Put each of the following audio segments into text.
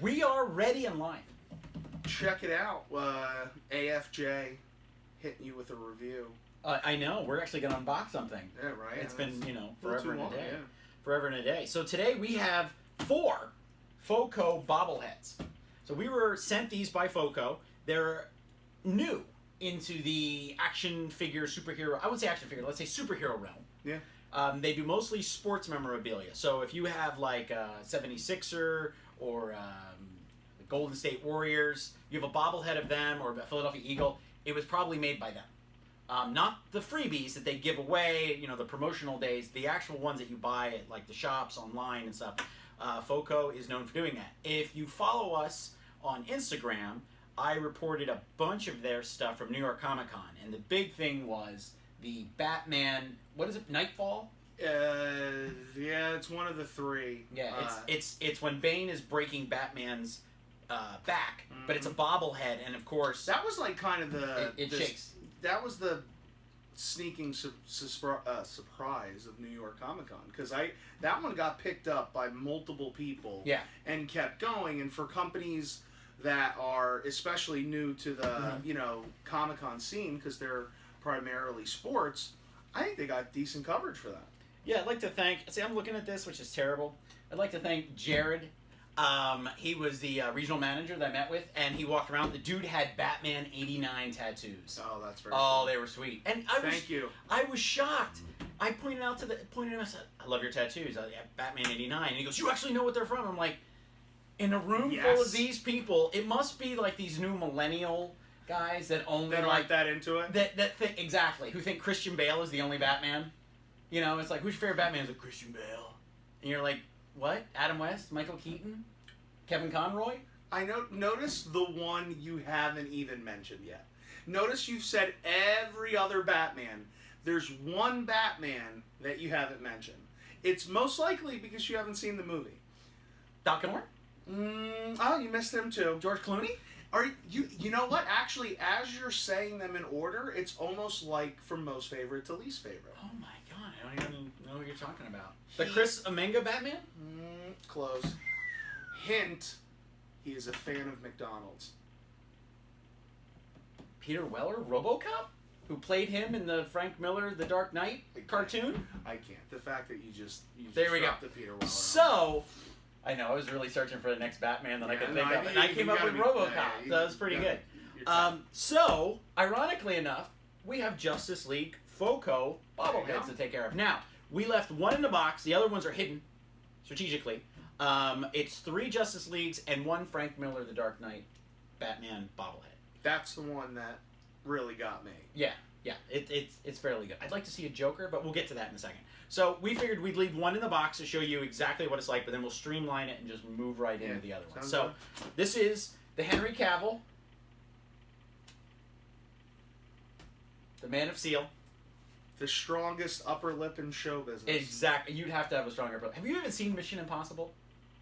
We are ready and live. Check it out. AFJ hitting you with a review. I know. We're actually going to unbox something. Yeah, right. It's been, forever and a day. Yeah. Forever and a day. So today we have 4 Foco Bobbleheads. So we were sent these by Foco. They're new into the action figure, superhero, I wouldn't say action figure, let's say superhero realm. Yeah. They do mostly sports memorabilia. So if you have like a 76er or the Golden State Warriors, you have a bobblehead of them or a Philadelphia Eagle, it was probably made by them. Not the freebies that they give away, the promotional days, the actual ones that you buy at like the shops online and stuff. Foco is known for doing that. If you follow us on Instagram, I reported a bunch of their stuff from New York Comic Con, and the big thing was the Batman, what is it, Nightfall? Yeah, it's one of the 3. Yeah, it's when Bane is breaking Batman's back, but it's a bobblehead, and of course that was like kind of the it shakes. That was the sneaking surprise of New York Comic Con, because that one got picked up by multiple people, yeah, and kept going, and for companies that are especially new to the Comic Con scene because they're primarily sports, I think they got decent coverage for that. Yeah, I'd like to thank. See, I'm looking at this, which is terrible. I'd like to thank Jared. He was the regional manager that I met with, and he walked around. The dude had Batman '89 tattoos. Oh, that's very cool. They were sweet. And Thank you. I was shocked. I pointed him. I said, "I love your tattoos. Yeah, Batman '89." And he goes, "You actually know what they're from?" I'm like, in a room full of these people, it must be like these new millennial guys that only like that into it. That think exactly who think Christian Bale is the only Batman. It's like, who's your favorite Batman? It's like Christian Bale, and you're like, what? Adam West, Michael Keaton, Kevin Conroy? I notice the one you haven't even mentioned yet. Notice you've said every other Batman. There's one Batman that you haven't mentioned. It's most likely because you haven't seen the movie. Doc Moore? You missed him too. George Clooney? You know what? Actually, as you're saying them in order, it's almost like from most favorite to least favorite. Oh my god, I don't even know what you're talking about. The Chris Amenga Batman? Close. Hint, he is a fan of McDonald's. Peter Weller, RoboCop? Who played him in the Frank Miller The Dark Knight cartoon? I can't. The fact that you just there we go. The Peter Weller. So, I know, I was really searching for the next Batman that I could think of, and I came up with RoboCop, so that was pretty good. So, ironically enough, we have Justice League Foco bobbleheads to take care of. Now, we left one in the box, the other ones are hidden, strategically. It's 3 Justice Leagues and 1 Frank Miller The Dark Knight Batman bobblehead. That's the one that really got me. Yeah, it's fairly good. I'd like to see a Joker, but we'll get to that in a second. So we figured we'd leave one in the box to show you exactly what it's like, but then we'll streamline it and just move right into the other one. So this is the Henry Cavill, the Man of Steel. The strongest upper lip in show business. Exactly. You'd have to have a stronger upper lip. Have you even seen Mission Impossible?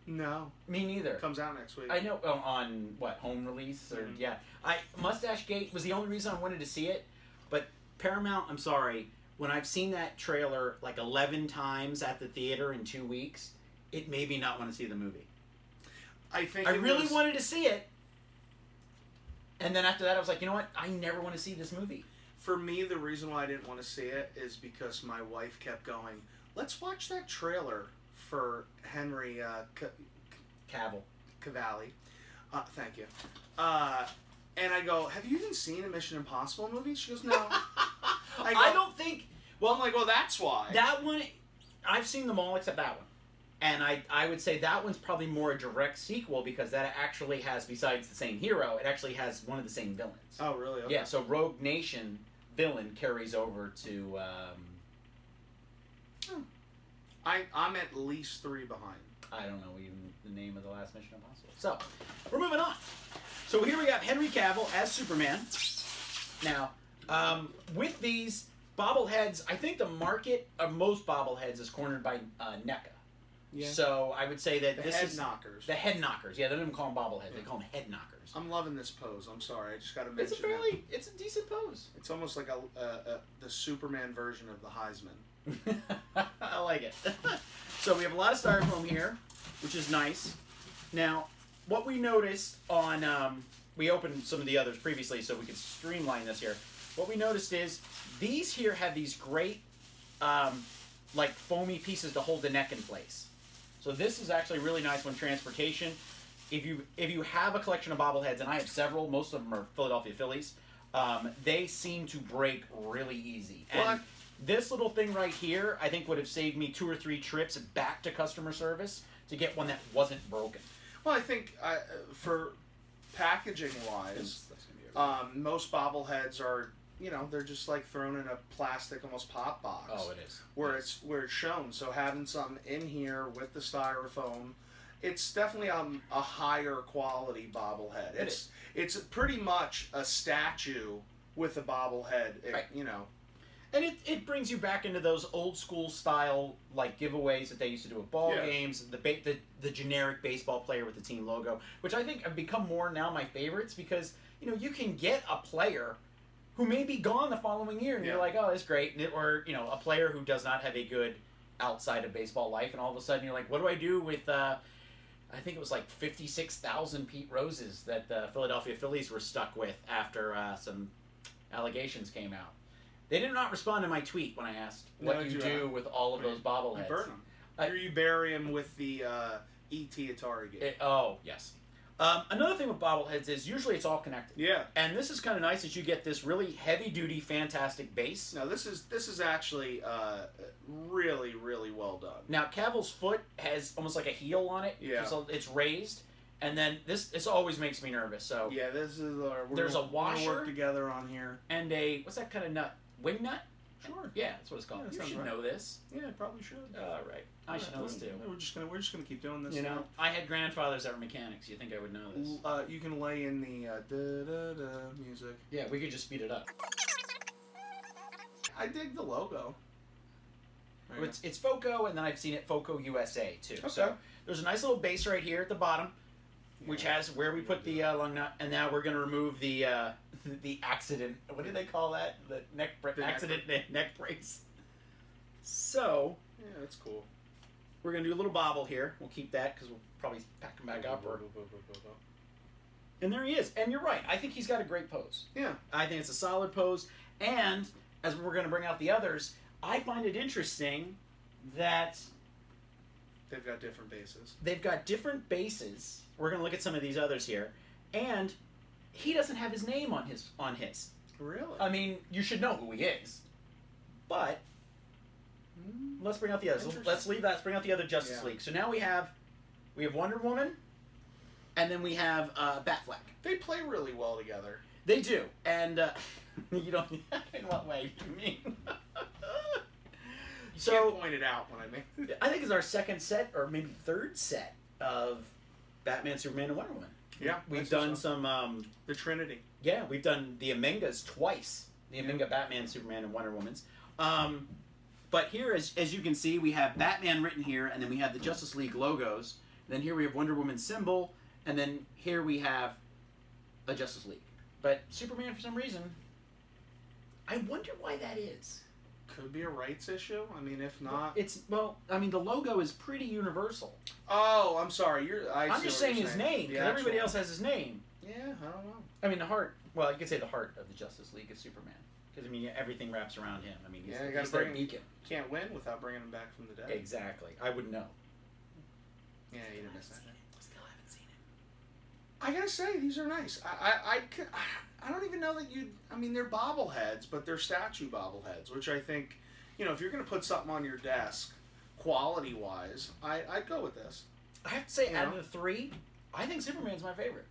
No. Me neither. Comes out next week. I know. On what, home release? Or yeah. Mustache Gate was the only reason I wanted to see it, but Paramount, I'm sorry, when I've seen that trailer like 11 times at the theater in 2 weeks, it made me not want to see the movie. I really wanted to see it, and then after that I was like, you know what? I never want to see this movie. For me, the reason why I didn't want to see it is because my wife kept going, let's watch that trailer for Henry Cavill. Thank you. And I go, have you even seen a Mission Impossible movie? She goes, no. I don't think... Well, I'm like, well, that's why. That one, I've seen them all except that one. And I would say that one's probably more a direct sequel because that actually has, besides the same hero, it actually has one of the same villains. Oh, really? Okay. Yeah, so Rogue Nation villain carries over to... I'm at least 3 behind. I don't know even the name of the last Mission Impossible. So, we're moving on. So here we got Henry Cavill as Superman. Now, with these bobbleheads, I think the market of most bobbleheads is cornered by NECA. Yeah. So I would say that the head knockers. The head knockers. Yeah, they don't even call them bobbleheads. They call them head knockers. I'm loving this pose. I'm sorry. I just got to mention It's a decent pose. It's almost like the Superman version of the Heisman. I like it. So we have a lot of styrofoam here, which is nice. Now, what we noticed on we opened some of the others previously so we could streamline this here. What we noticed is these here have these great like foamy pieces to hold the neck in place. So this is actually really nice when transportation. If you have a collection of bobbleheads, and I have several, most of them are Philadelphia Phillies, they seem to break really easy. And this little thing right here, I think would have saved me 2 or 3 trips back to customer service to get one that wasn't broken. Well, I think for packaging wise, most bobbleheads are, you know, they're just like thrown in a plastic, almost pop box. Oh, it is. Where it's shown. So having something in here with the styrofoam, it's definitely a higher quality bobblehead. It's pretty much a statue with a bobblehead. Right. You know. And it brings you back into those old school style like giveaways that they used to do at ball games. The generic baseball player with the team logo, which I think have become more now my favorites because you know you can get a player who may be gone the following year, and you're like, oh, that's great, or you know a player who does not have a good outside of baseball life, and all of a sudden you're like, what do I do with? I think it was like 56,000 Pete Roses that the Philadelphia Phillies were stuck with after some allegations came out. They did not respond to my tweet when I asked what you do with all of those bobbleheads. You burn them. Or you bury them with the E.T. Atari game. Oh, yes. Another thing with bobbleheads is usually it's all connected. Yeah. And this is kind of nice that you get this really heavy-duty, fantastic base. No, this is actually really, really well done. Now, Cavill's foot has almost like a heel on it. Yeah. So it's raised. And then this always makes me nervous. So yeah, this is there's a washer. We're work together on here. And what's that kind of nut? Wing nut? Sure. Yeah, that's what it's called. Yeah, you should know this. Yeah, I probably should. All right. I should know this too. We're just gonna keep doing this. You know, I had grandfathers that were mechanics. You think I would know this? You can lay in the da da da music. Yeah, we could just speed it up. I dig the logo. It's Foco, and then I've seen it Foco USA too. Okay. So there's a nice little base right here at the bottom, which has where we put the lung nut, and now we're gonna remove the accident. What do they call that? The neck neck brace. So yeah, that's cool. We're gonna do a little bobble here. We'll keep that because we'll probably pack him back up. And there he is. And you're right. I think he's got a great pose. Yeah. I think it's a solid pose. And as we're gonna bring out the others, I find it interesting that they've got different bases. They've got different bases. We're gonna look at some of these others here, and he doesn't have his name on his. Really? I mean, you should know who he is. But let's bring out the others. Let's leave that. Let's bring out the other Justice League. So now we have Wonder Woman, and then we have Batfleck. They play really well together. They do, and you don't. In what way do you mean? You can't point it out when I mean. I think it's our second set, or maybe third set of Batman, Superman, and Wonder Woman. Yeah, we've done some the Trinity. Yeah, we've done the Amingas twice. The Aminga Batman, Superman, and Wonder Woman's. But here, as you can see, we have Batman written here, and then we have the Justice League logos. And then here we have Wonder Woman's symbol, and then here we have a Justice League. But Superman, for some reason, I wonder why that is. Could be a rights issue. I mean, if not, the logo is pretty universal. Oh, I'm sorry. I'm just saying his name because everybody else has his name. Yeah, I don't know. I mean, the heart. Well, you could say the heart of the Justice League is Superman because I mean everything wraps around him. I mean, he's their beacon. Can't win without bringing him back from the dead. Exactly. I would know. Yeah, you didn't miss that. Still haven't seen it. I gotta say, these are nice. I don't even know that I mean, they're bobbleheads, but they're statue bobbleheads, which I think, you know, if you're going to put something on your desk, quality-wise, I'd go with this. I have to say, out of the three, I think Superman's my favorite.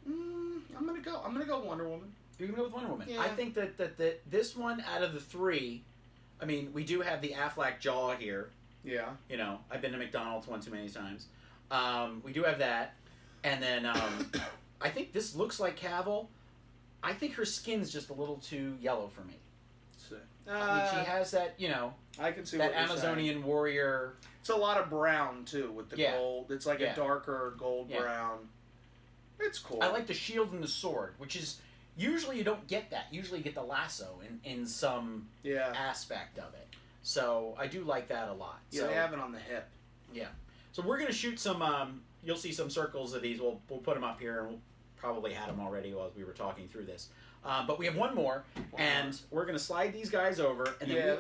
I'm gonna go Wonder Woman. You're gonna go with Wonder Woman. Yeah. I think that this one out of the three, I mean, we do have the Affleck jaw here. Yeah. You know, I've been to McDonald's one too many times. We do have that, and then I think this looks like Cavill. I think her skin's just a little too yellow for me. I mean, she has that, you know, I can see that what you're Amazonian saying. warrior. It's a lot of brown too with the gold. It's like a darker gold brown. It's cool. I like the shield and the sword, which is usually you don't get that. Usually you get the lasso in some aspect of it. So I do like that a lot. Yeah, so, they have it on the hip. Yeah. So we're gonna shoot some you'll see some circles of these. We'll put them up here, and we'll probably had them already while we were talking through this. But we have one more, and we're going to slide these guys over, and then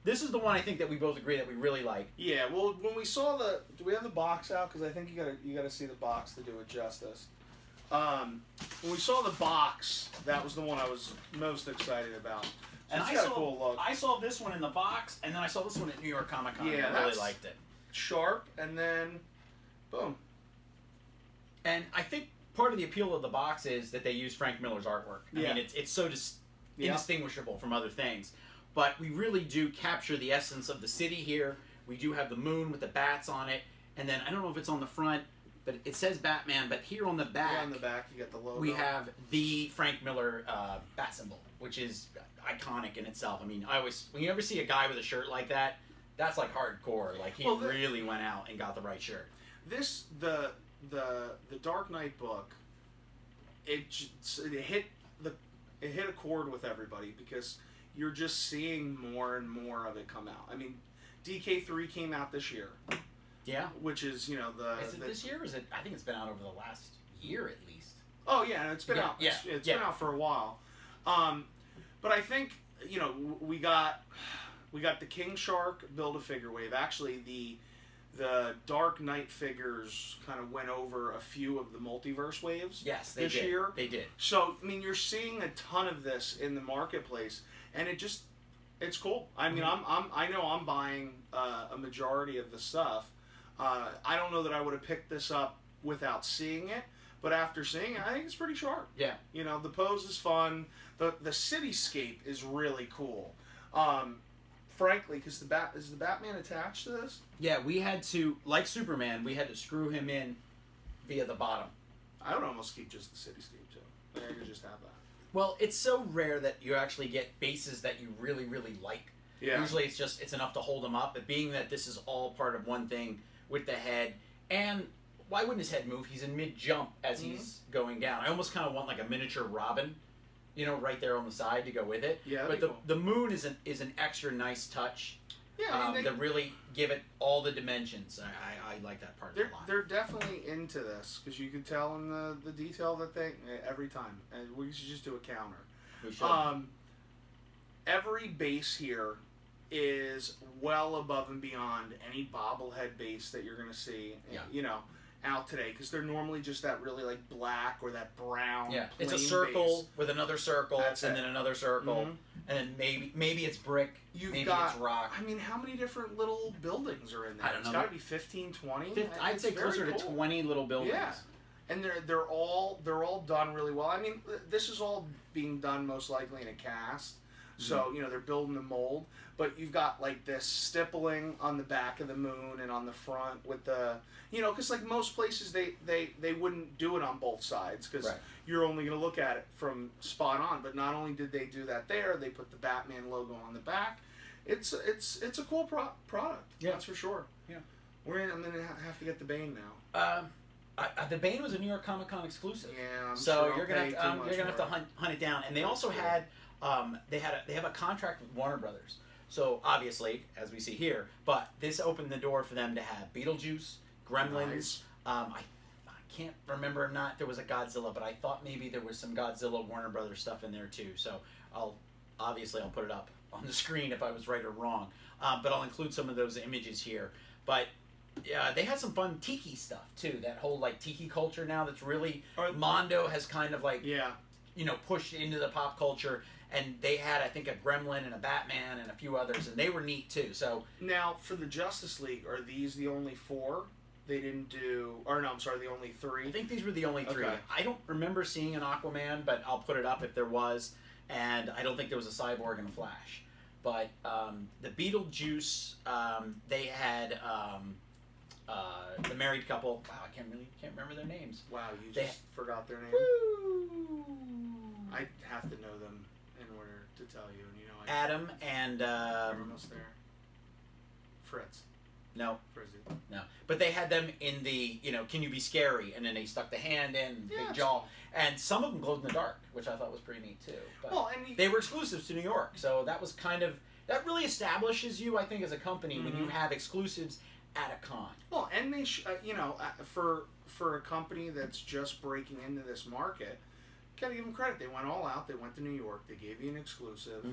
this is the one I think that we both agree that we really like. Yeah, well, when we saw do we have the box out? Because I think you gotta see the box to do it justice. When we saw the box, that was the one I was most excited about. So And it's got a cool look. I saw this one in the box, and then I saw this one at New York Comic Con. Yeah, and I really liked it. Sharp, and then, boom. And I think part of the appeal of the box is that they use Frank Miller's artwork. I mean, it's so indistinguishable from other things. But we really do capture the essence of the city here. We do have the moon with the bats on it. And then, I don't know if it's on the front, but it says Batman. But here on the back, you got the logo. we have the Frank Miller bat symbol, which is iconic in itself. I mean, when you ever see a guy with a shirt like that, that's like hardcore. Like, he really went out and got the right shirt. The Dark Knight book, it hit a chord with everybody because you're just seeing more and more of it come out. I mean, DK3 came out this year. Yeah. Which is, Is it this year? Or is it? I think it's been out over the last year at least. Oh yeah, it's been out. Yeah. It's been out for a while. But I think we got the King Shark Build-A-Figure wave. Actually, the Dark Knight figures kind of went over a few of the multiverse waves. Yes, this year. They did. So I mean, you're seeing a ton of this in the marketplace, and it's cool. I mean, I know I'm buying a majority of the stuff. I don't know that I would have picked this up without seeing it, but after seeing it, I think it's pretty sharp. Yeah. The pose is fun. The cityscape is really cool. Frankly, because is the Batman attached to this? Yeah, we had to, like Superman, we had to screw him in via the bottom. I would almost keep just the cityscape too. I could just have that. Well, it's so rare that you actually get bases that you really, really like. Yeah. Usually it's enough to hold them up, but being that this is all part of one thing with the head, and why wouldn't his head move? He's in mid-jump as he's going down. I almost kind of want like a miniature Robin, right there on the side to go with it. Yeah, but the moon is an extra nice touch. Yeah, to really give it all the dimensions. I like that part a lot. They're definitely into this because you can tell in the detail that they every time, and we should just do a counter. We should. Every base here is well above and beyond any bobblehead base that you're going to see. Out today, because they're normally just that really like black or that brown. Yeah, plain it's a circle base. with another circle, then another circle, and then maybe it's brick. Maybe it's rock. I mean, how many different little buildings are in there? I don't know. It's got to be 15, 20. I'd say closer to 20 little buildings. Yeah, and they're all done really well. I mean, this is all being done most likely in a cast. So, they're building the mold, but you've got like this stippling on the back of the moon and on the front with the, because like most places they wouldn't do it on both sides because you're only going to look at it from spot on. But not only did they do that there, they put the Batman logo on the back. It's a cool product. Yeah, that's for sure. Yeah, I'm going to have to get the Bane now. The Bane was a New York Comic Con exclusive. Yeah, so you're gonna have to hunt it down. And they also had. They have a contract with Warner Brothers, so obviously, as we see here, but this opened the door for them to have Beetlejuice, Gremlins. Nice. I can't remember if not there was a Godzilla, but I thought maybe there was some Godzilla Warner Brothers stuff in there too. So I'll put it up on the screen if I was right or wrong, but I'll include some of those images here. But they had some fun tiki stuff too. That whole like tiki culture now that's really Mondo has kind of like pushed into the pop culture. And they had, I think, a Gremlin and a Batman and a few others, and they were neat too. So now, for the Justice League, are these the only 4? They didn't do, or no, I'm sorry, the only 3. I think these were the only 3. Okay. I don't remember seeing an Aquaman, but I'll put it up if there was. And I don't think there was a Cyborg and a Flash. But the Beetlejuice, they had the married couple. Wow, I can't remember their names. Wow, you just forgot their name. Woo! I have to know them in order to tell you. And Adam and I'm almost there. Fritz. No. Frizzy. No. But they had them in the, can you be scary? And then they stuck the hand in, big jaw. And some of them glowed in the dark, which I thought was pretty neat too. But they were exclusives to New York. So that was that really establishes you, I think, as a company when you have exclusives at a con. Well, and they, for a company that's just breaking into this market, gotta give them credit. They went all out. They went to New York. They gave you an exclusive.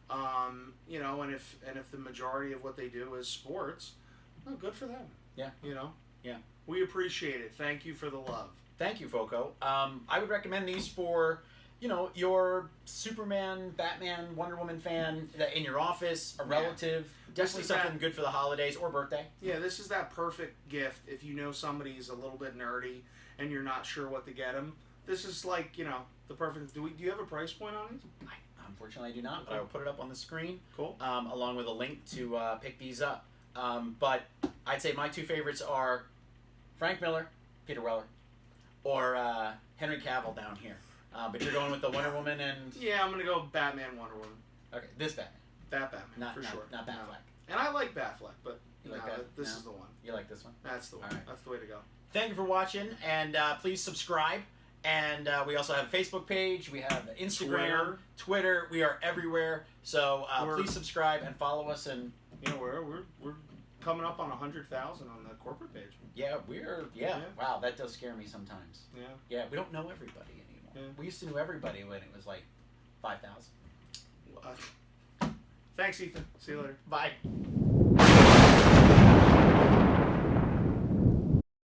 And if the majority of what they do is sports, well, good for them. Yeah. Yeah. We appreciate it. Thank you for the love. Thank you, Foco. I would recommend these for, your Superman, Batman, Wonder Woman fan in your office, a relative. Definitely something good for the holidays or birthday. Yeah, this is that perfect gift if you know somebody's a little bit nerdy and you're not sure what to get them. This is like, the perfect... Do you have a price point on these? Unfortunately, I do not, but I will put it up on the screen. Cool. Along with a link to pick these up. But I'd say my two favorites are Frank Miller, Peter Weller, or Henry Cavill down here. But you're going with the Wonder Woman and... Yeah, I'm going to go Batman, Wonder Woman. Okay, this Batman. That Batman, for sure. Not Batfleck. No. And I like Batfleck, but this is the one. You like this one? That's the one. All right. That's the way to go. Thank you for watching, and please subscribe. And we also have a Facebook page. We have Instagram, Twitter. We are everywhere. So please subscribe and follow us. And we're coming up on 100,000 on the corporate page. Yeah, Wow, that does scare me sometimes. Yeah, we don't know everybody anymore. Yeah. We used to know everybody when it was like 5,000. Thanks, Ethan. See you later. Bye.